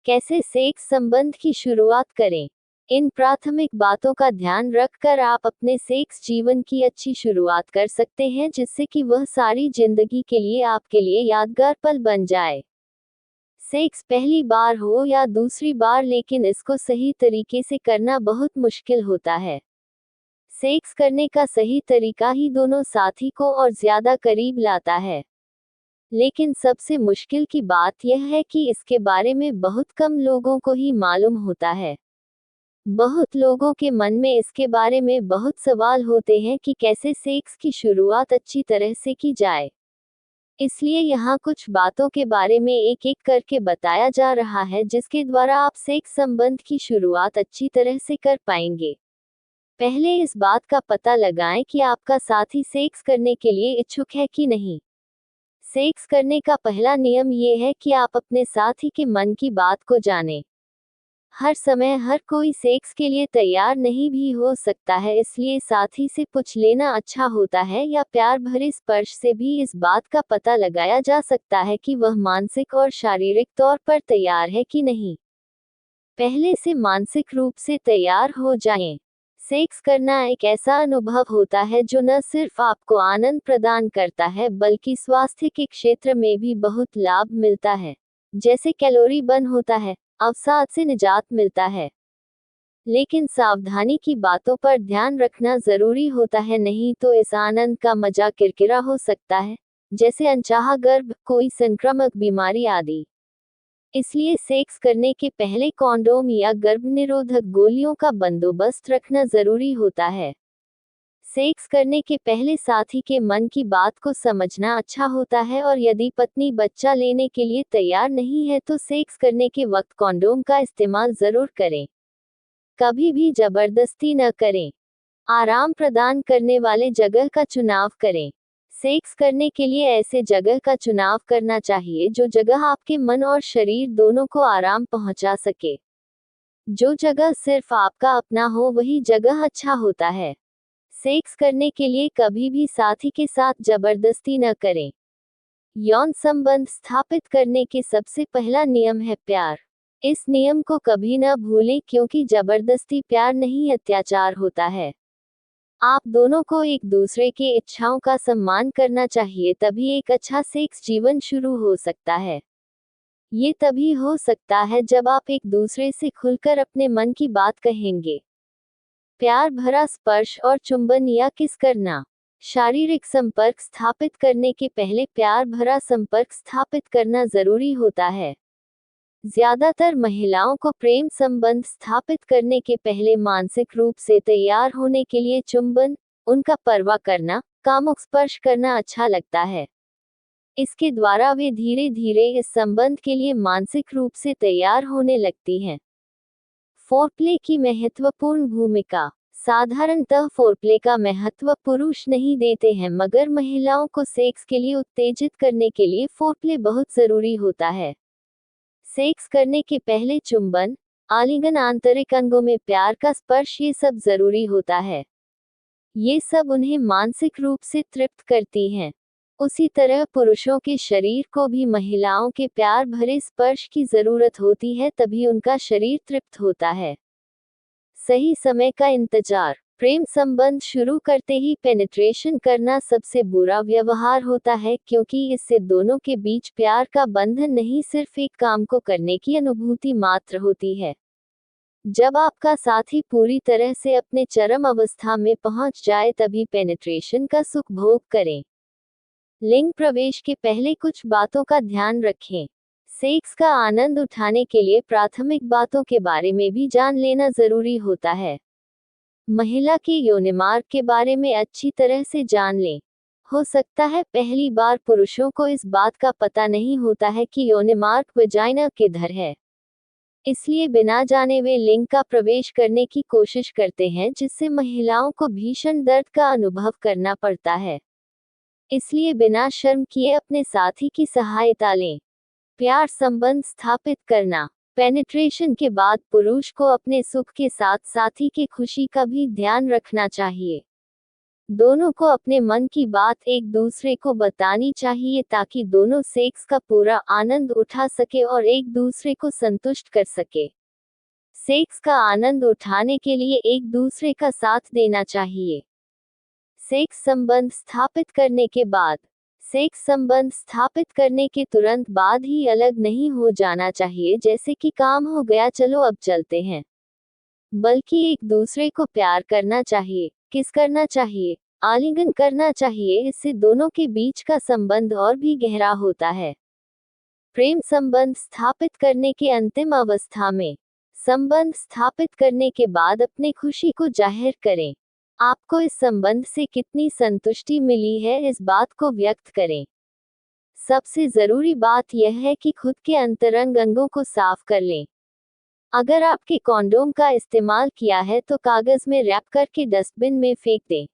कैसे सेक्स संबंध की शुरुआत करें। इन प्राथमिक बातों का ध्यान रखकर आप अपने सेक्स जीवन की अच्छी शुरुआत कर सकते हैं, जिससे कि वह सारी जिंदगी के लिए आपके लिए यादगार पल बन जाए। सेक्स पहली बार हो या दूसरी बार, लेकिन इसको सही तरीके से करना बहुत मुश्किल होता है। सेक्स करने का सही तरीका ही दोनों साथी को और ज्यादा करीब लाता है। लेकिन सबसे मुश्किल की बात यह है कि इसके बारे में बहुत कम लोगों को ही मालूम होता है। बहुत लोगों के मन में इसके बारे में बहुत सवाल होते हैं कि कैसे सेक्स की शुरुआत अच्छी तरह से की जाए। इसलिए यहाँ कुछ बातों के बारे में एक एक करके बताया जा रहा है, जिसके द्वारा आप सेक्स संबंध की शुरुआत अच्छी तरह से कर पाएंगे। पहले इस बात का पता लगाएं कि आपका साथी सेक्स करने के लिए इच्छुक है कि नहीं। सेक्स करने का पहला नियम ये है कि आप अपने साथी के मन की बात को जानें। हर समय हर कोई सेक्स के लिए तैयार नहीं भी हो सकता है, इसलिए साथी से पूछ लेना अच्छा होता है, या प्यार भरे स्पर्श से भी इस बात का पता लगाया जा सकता है कि वह मानसिक और शारीरिक तौर पर तैयार है कि नहीं। पहले से मानसिक रूप से तैयार हो जाएं। सेक्स करना एक ऐसा अनुभव होता है जो न सिर्फ आपको आनंद प्रदान करता है, बल्कि स्वास्थ्य के क्षेत्र में भी बहुत लाभ मिलता है। जैसे कैलोरी बर्न होता है, अवसाद से निजात मिलता है। लेकिन सावधानी की बातों पर ध्यान रखना जरूरी होता है, नहीं तो इस आनंद का मजा किरकिरा हो सकता है, जैसे अनचाहा गर्भ, कोई संक्रामक बीमारी आदि। इसलिए सेक्स करने के पहले कॉन्डोम या गर्भनिरोधक गोलियों का बंदोबस्त रखना जरूरी होता है। सेक्स करने के पहले साथी के मन की बात को समझना अच्छा होता है, और यदि पत्नी बच्चा लेने के लिए तैयार नहीं है तो सेक्स करने के वक्त कॉन्डोम का इस्तेमाल जरूर करें। कभी भी जबरदस्ती न करें। आराम प्रदान करने वाले जगह का चुनाव करें। सेक्स करने के लिए ऐसे जगह का चुनाव करना चाहिए जो जगह आपके मन और शरीर दोनों को आराम पहुंचा सके। जो जगह सिर्फ आपका अपना हो वही जगह अच्छा होता है। सेक्स करने के लिए कभी भी साथी के साथ जबरदस्ती न करें। यौन संबंध स्थापित करने के सबसे पहला नियम है प्यार। इस नियम को कभी न भूलें, क्योंकि जबरदस्ती प्यार नहीं, अत्याचार होता है। आप दोनों को एक दूसरे की इच्छाओं का सम्मान करना चाहिए, तभी एक अच्छा सेक्स जीवन शुरू हो सकता है। ये तभी हो सकता है जब आप एक दूसरे से खुलकर अपने मन की बात कहेंगे। प्यार भरा स्पर्श और चुंबन या किस करना। शारीरिक संपर्क स्थापित करने के पहले प्यार भरा संपर्क स्थापित करना जरूरी होता है। ज्यादातर महिलाओं को प्रेम संबंध स्थापित करने के पहले मानसिक रूप से तैयार होने के लिए चुंबन, उनका परवाह करना, कामुक स्पर्श करना अच्छा लगता है। इसके द्वारा वे धीरे धीरे इस संबंध के लिए मानसिक रूप से तैयार होने लगती हैं। फोरप्ले की महत्वपूर्ण भूमिका। साधारणतः फोरप्ले का महत्व पुरुष नहीं देते हैं, मगर महिलाओं को सेक्स के लिए उत्तेजित करने के लिए फोरप्ले बहुत जरूरी होता है। सेक्स करने के पहले चुंबन, आलिंगन, आंतरिक अंगों में प्यार का स्पर्श, ये सब जरूरी होता है। ये सब उन्हें मानसिक रूप से तृप्त करती हैं। उसी तरह पुरुषों के शरीर को भी महिलाओं के प्यार भरे स्पर्श की जरूरत होती है, तभी उनका शरीर तृप्त होता है। सही समय का इंतजार। प्रेम संबंध शुरू करते ही पेनिट्रेशन करना सबसे बुरा व्यवहार होता है, क्योंकि इससे दोनों के बीच प्यार का बंधन नहीं, सिर्फ एक काम को करने की अनुभूति मात्र होती है। जब आपका साथी पूरी तरह से अपने चरम अवस्था में पहुंच जाए, तभी पेनिट्रेशन का सुख भोग करें। लिंग प्रवेश के पहले कुछ बातों का ध्यान रखें। सेक्स का आनंद उठाने के लिए प्राथमिक बातों के बारे में भी जान लेना जरूरी होता है। महिला के योनिमार्ग के बारे में अच्छी तरह से जान लें। हो सकता है पहली बार पुरुषों को इस बात का पता नहीं होता है कि योनिमार्ग वजाइना किधर है। इसलिए बिना जाने वे लिंग का प्रवेश करने की कोशिश करते हैं, जिससे महिलाओं को भीषण दर्द का अनुभव करना पड़ता है। इसलिए बिना शर्म किए अपने साथी की सहायता लें। प्यार संबंध स्थापित करना। पेनिट्रेशन के बाद पुरुष को अपने सुख के साथ साथी की खुशी का भी ध्यान रखना चाहिए। दोनों को अपने मन की बात एक दूसरे को बतानी चाहिए ताकि दोनों सेक्स का पूरा आनंद उठा सके और एक दूसरे को संतुष्ट कर सके। सेक्स का आनंद उठाने के लिए एक दूसरे का साथ देना चाहिए। सेक्स संबंध स्थापित करने के बाद, सेक्स संबंध स्थापित करने के तुरंत बाद ही अलग नहीं हो जाना चाहिए जैसे कि काम हो गया चलो अब चलते हैं, बल्कि एक दूसरे को प्यार करना चाहिए, किस करना चाहिए, आलिंगन करना चाहिए। इससे दोनों के बीच का संबंध और भी गहरा होता है। प्रेम संबंध स्थापित करने के अंतिम अवस्था में, संबंध स्थापित करने के बाद अपने खुशी को जाहिर करें। आपको इस संबंध से कितनी संतुष्टि मिली है इस बात को व्यक्त करें। सबसे जरूरी बात यह है कि खुद के अंतरंग अंगों को साफ कर लें। अगर आपके कॉन्डोम का इस्तेमाल किया है तो कागज में रैप करके डस्टबिन में फेंक दें।